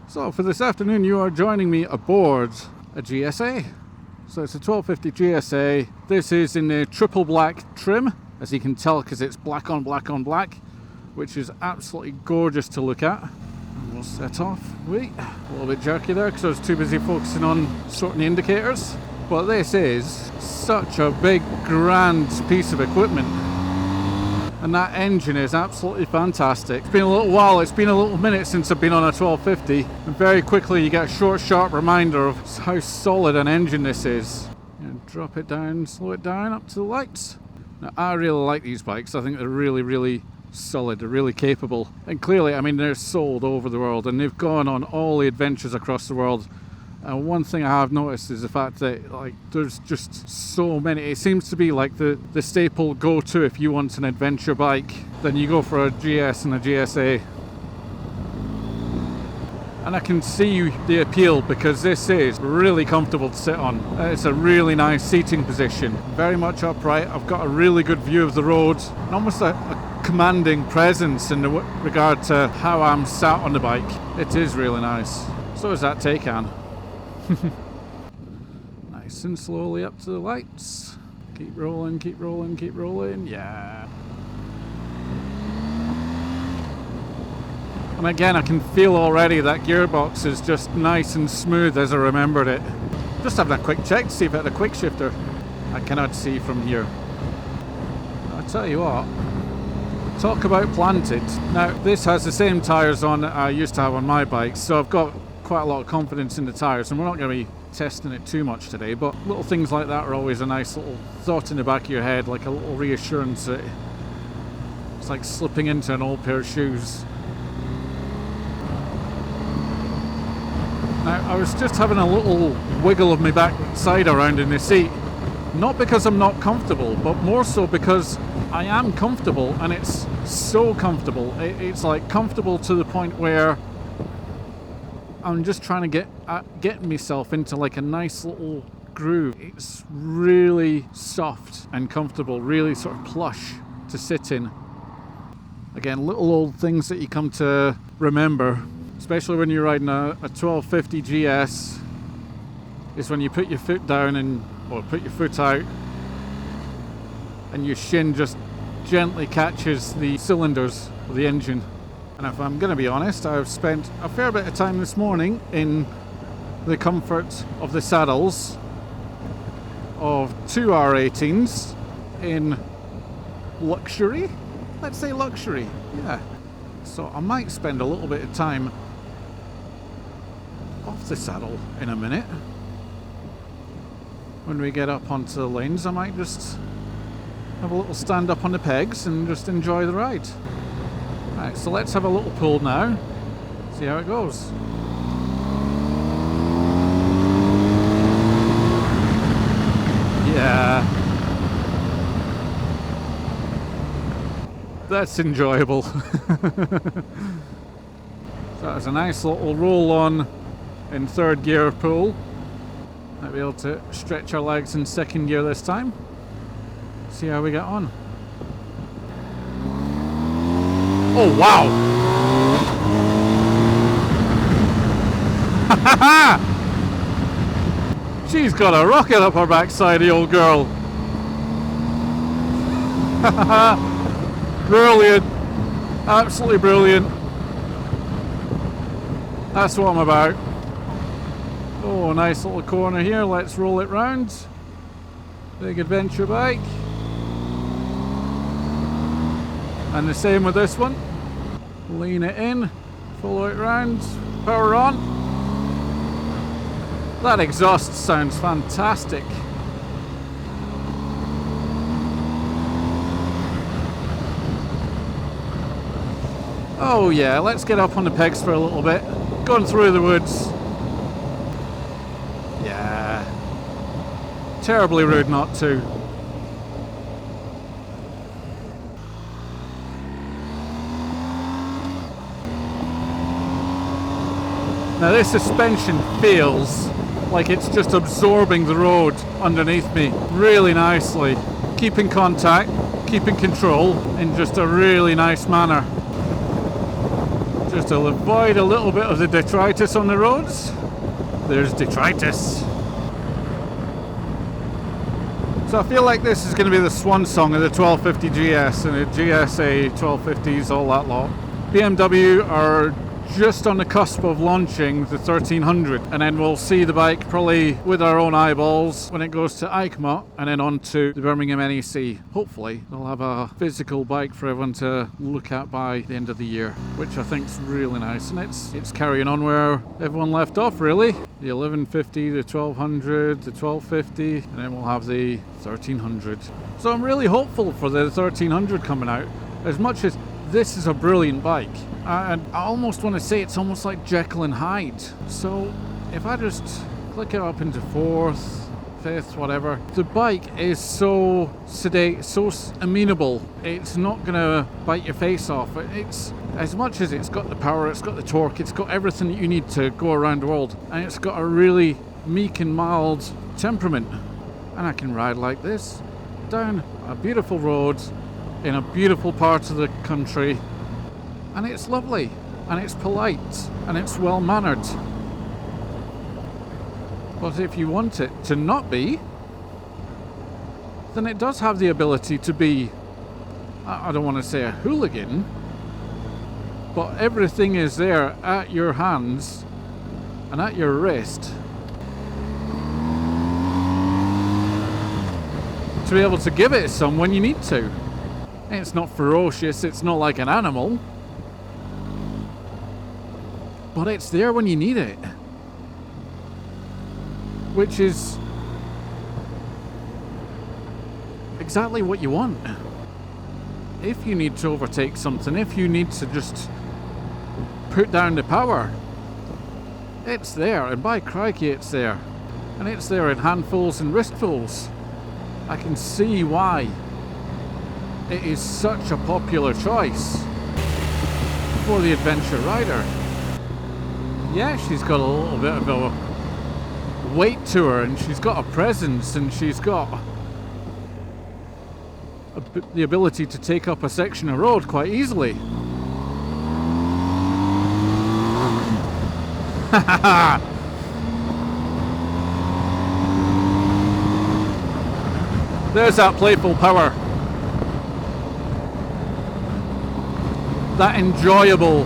So for this afternoon you are joining me aboard a GSA. So it's a 1250 GSA. This is in the triple black trim, as you can tell because it's black on black on black, which is absolutely gorgeous to look at. And we'll set off. Wait, a little bit jerky there because I was too busy focusing on sorting the indicators. But this is such a big grand piece of equipment. And that engine is absolutely fantastic. It's been a little while, it's been a little minute since I've been on a 1250, and very quickly you get a short, sharp reminder of how solid an engine this is. And drop it down, slow it down up to the lights. Now, I really like these bikes. I think they're really, really solid, they're really capable. And clearly, I mean, they're sold over the world, and they've gone on all the adventures across the world. And one thing I have noticed is the fact that there's just so many. It seems to be like the staple go-to if you want an adventure bike. Then you go for a GS and a GSA. And I can see the appeal because this is really comfortable to sit on. It's a really nice seating position. Very much upright. I've got a really good view of the road. And almost a commanding presence in regard to how I'm sat on the bike. It is really nice. So is that Taycan. Nice and slowly up to the lights. Keep rolling, keep rolling, keep rolling. Yeah. And again, I can feel already that gearbox is just nice and smooth as I remembered it. Just having a quick check to see if it had a quick shifter. I cannot see from here. I'll tell you what. Talk about planted. Now, this has the same tyres on that I used to have on my bike, so I've got quite a lot of confidence in the tyres, and we're not going to be testing it too much today, but little things like that are always a nice little thought in the back of your head, like a little reassurance that it's like slipping into an old pair of shoes. Now, I was just having a little wiggle of my back side around in the seat, not because I'm not comfortable, but more so because I am comfortable, and it's so comfortable. It's like comfortable to the point where I'm just trying to get myself into like a nice little groove. It's really soft and comfortable, really sort of plush to sit in. Again, little old things that you come to remember, especially when you're riding a 1250 GS, is when you put your foot down or put your foot out and your shin just gently catches the cylinders of the engine. And if I'm going to be honest, I've spent a fair bit of time this morning in the comfort of the saddles of two R18s in luxury. Let's say luxury, yeah. So I might spend a little bit of time off the saddle in a minute. When we get up onto the lanes, I might just have a little stand up on the pegs and just enjoy the ride. Right, so let's have a little pull now, see how it goes. Yeah. That's enjoyable. So that was a nice little roll on in third gear pull. Might be able to stretch our legs in second gear this time. See how we get on. Oh, wow! She's got a rocket up her backside, the old girl. Brilliant. Absolutely brilliant. That's what I'm about. Oh, nice little corner here. Let's roll it round. Big adventure bike. And the same with this one. Lean it in, follow it round, power on. That exhaust sounds fantastic. Oh yeah, let's get up on the pegs for a little bit. Going through the woods. Yeah. Terribly rude not to. Now this suspension feels like it's just absorbing the road underneath me really nicely. Keeping contact, keeping control in just a really nice manner. Just to avoid a little bit of the detritus on the roads. There's detritus. So I feel like this is going to be the swan song of the 1250 GS and the GSA 1250s, all that lot. BMW are just on the cusp of launching the 1300, and then we'll see the bike probably with our own eyeballs when it goes to EICMA and then on to the Birmingham NEC. Hopefully they'll have a physical bike for everyone to look at by the end of the year, which I think is really nice, and it's carrying on where everyone left off really. The 1150, the 1200, the 1250, and then we'll have the 1300. So I'm really hopeful for the 1300 coming out. As much as this is a brilliant bike, and I almost want to say it's almost like Jekyll and Hyde. So if I just click it up into 4th, 5th, whatever, the bike is so sedate, so amenable. It's not gonna bite your face off. It's, as much as it's got the power, it's got the torque, it's got everything that you need to go around the world, and it's got a really meek and mild temperament. And I can ride like this down a beautiful road in a beautiful part of the country, and it's lovely, and it's polite, and it's well mannered. But if you want it to not be, then it does have the ability to be, I don't want to say a hooligan, but everything is there at your hands and at your wrist to be able to give it some when you need to. It's not ferocious, it's not like an animal, but it's there when you need it, which is exactly what you want. If you need to overtake something, if you need to just put down the power, it's there, and by crikey it's there, and it's there in handfuls and wristfuls. I can see why it is such a popular choice for the adventure rider. Yeah, she's got a little bit of a weight to her, and she's got a presence, and she's got the ability to take up a section of road quite easily. There's that playful power. That enjoyable,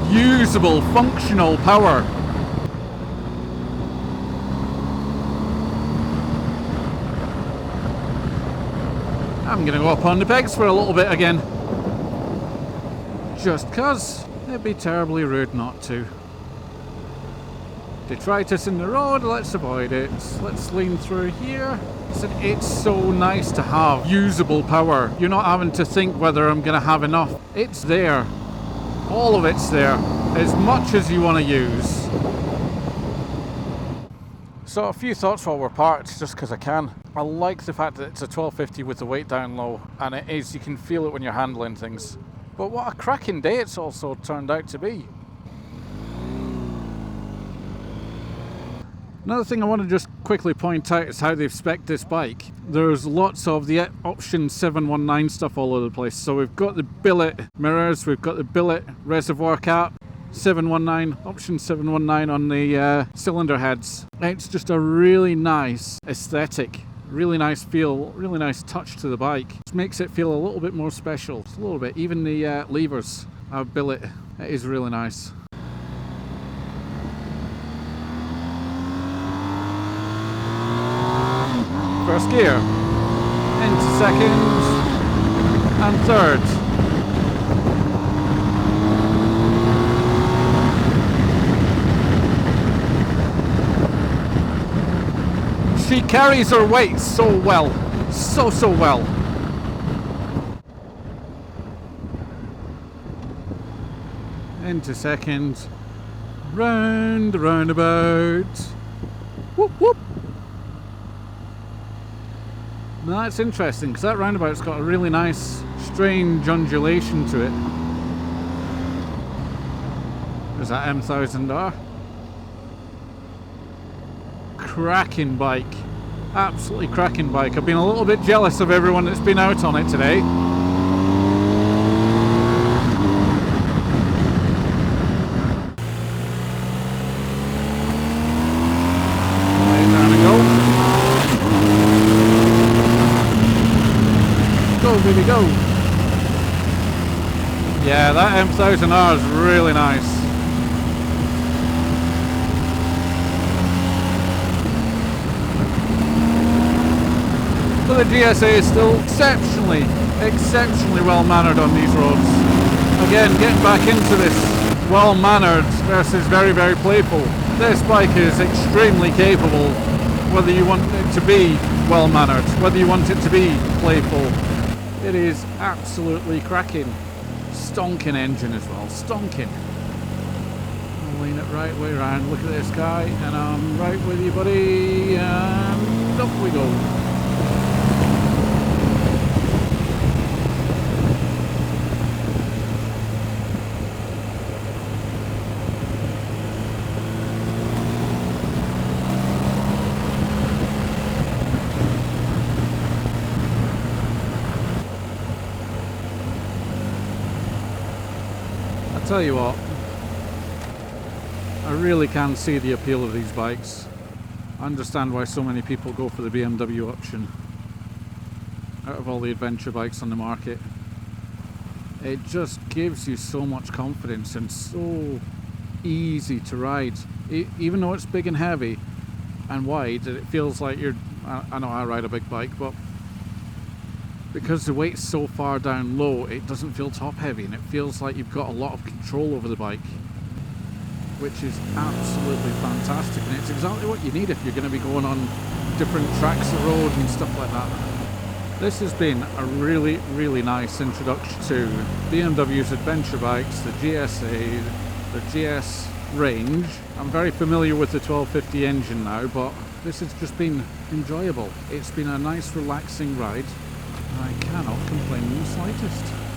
usable, functional power. I'm gonna go up on the pegs for a little bit again. Just cause it'd be terribly rude not to. Detritus in the road, let's avoid it. Let's lean through here. It's so nice to have usable power. You're not having to think whether I'm going to have enough. It's there. All of it's there. As much as you want to use. So a few thoughts while we're parked, just because I can. I like the fact that it's a 1250 with the weight down low. And it is, you can feel it when you're handling things. But what a cracking day it's also turned out to be. Another thing I want to just quickly point out is how they've spec'd this bike. There's lots of the option 719 stuff all over the place. So we've got the billet mirrors, we've got the billet reservoir cap, 719, option 719 on the cylinder heads. It's just a really nice aesthetic, really nice feel, really nice touch to the bike. It makes it feel a little bit more special, just a little bit. Even the levers have billet. It is really nice. First gear, into second and third. She carries her weight so well, so well. Into second, round the roundabout. Whoop whoop. Now that's interesting, because that roundabout's got a really nice, strange undulation to it. There's that M1000R. Cracking bike. Absolutely cracking bike. I've been a little bit jealous of everyone that's been out on it today. go, baby, go. Yeah, that M1000R is really nice. But the GSA is still exceptionally well-mannered on these roads. Again, getting back into this well-mannered versus very, very playful. This bike is extremely capable, whether you want it to be well-mannered, whether you want it to be playful. It is absolutely cracking. Stonking engine as well, stonking. I'll lean it right way around, look at this guy, and I'm right with you, buddy, and up we go. Tell you what, I really can see the appeal of these bikes. I understand why so many people go for the BMW option out of all the adventure bikes on the market. It just gives you so much confidence and so easy to ride. Even though it's big and heavy and wide, it feels like you're, I know I ride a big bike, but because the weight's so far down low, it doesn't feel top heavy, and it feels like you've got a lot of control over the bike, which is absolutely fantastic, and it's exactly what you need if you're going to be going on different tracks of road and stuff like that. This has been a really, really nice introduction to BMW's adventure bikes, the GSA, the GS range. I'm very familiar with the 1250 engine now, but this has just been enjoyable. It's been a nice, relaxing ride. I cannot complain in the slightest.